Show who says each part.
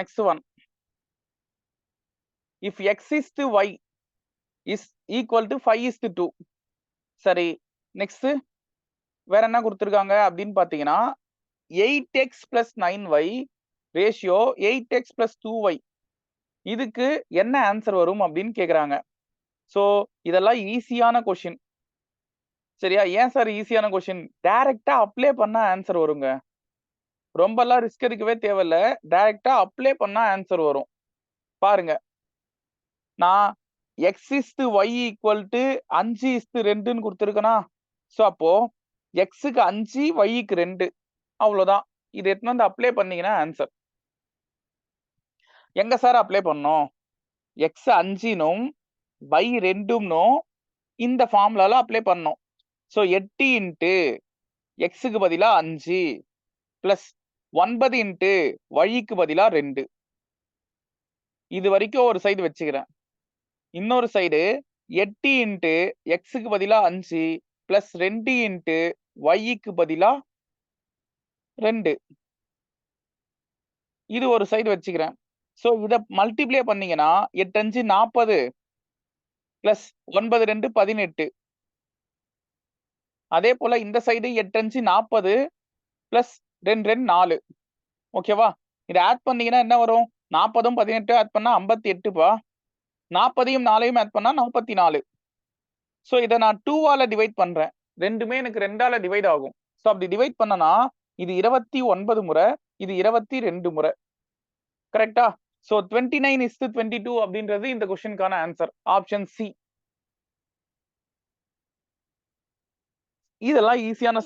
Speaker 1: next one. If x is to y is equal to 5:2. சரி, next வேற என்ன கொடுத்துருக்காங்க அப்படின்னு பாத்தீங்கன்னா 8x plus 9y ratio 8x plus 2y. இதுக்கு என்ன ஆன்சர் வரும் அப்படின்னு கேக்குறாங்க. சோ இதெல்லாம் ஈஸியான கொஸ்டின். சரியா? ஏன் சார் ஈஸியான கொஸ்டின்? டைரக்டா அப்ளை பண்ணா ஆன்சர் வருங்க. ரொம்பலாம் ரிஸ்க் எடுக்கவே தேவையில்ல. டைரக்டா அப்ளை பண்ணா ஆன்சர் வரும். பாருங்க, நான் x is to y equal to 5:2ன்னு கொடுத்துருக்கேனா? சோ அப்போ x-க்கு 5, y-க்கு 2. அவ்வளவுதான். இது எடுத்துன்னு வந்து அப்ளை பண்ணீங்கன்னா ஆன்சர். எங்க சார் அப்ளை பண்ணோம்? x 5னும் y 2னும் இந்த ஃபார்முலால அப்ளை பண்ணோம். சோ 8 இன்ட்டு x-க்கு பதிலா 5 பிளஸ் 9 இன்ட்டு y-க்கு பதிலா 2. இது வரைக்கும் ஒரு சைடு வச்சுக்கிறேன். இன்னொரு சைடு 8 இன்ட்டு x-க்கு பதிலா 5 பிளஸ் 2 இன்ட்டு y-க்கு பதிலா 2. இது ஒரு சைடு வச்சுக்கிறேன். சோ இத மல்டிப்ளை பண்ணீங்கன்னா 8 5 40 பிளஸ் 9 2 18. அதே போல இந்த சைடு 8 5 40 பிளஸ் 2 2 4. ஓகேவா? இத ஆட் பண்ணீங்கன்னா என்ன வரும்? 40ம் 18 ஆட் பண்ணா 58பா. 40யும் 4யும் ஆட் பண்ணா 44. சோ இத நான் 2ஆல டிவைட் பண்றேன். ரெண்டுமே எனக்கு 2ஆல டிவைட் ஆகும். சோ அப்படி டிவைட் பண்ணனா இது 29 முறை, இது 22 முறை. கரெக்ட்டா? சோ 29:22 அப்படின்றது இந்த क्वेश्चनக்கான ஆன்சர். Option C. இதெல்லாம் ஈஸியான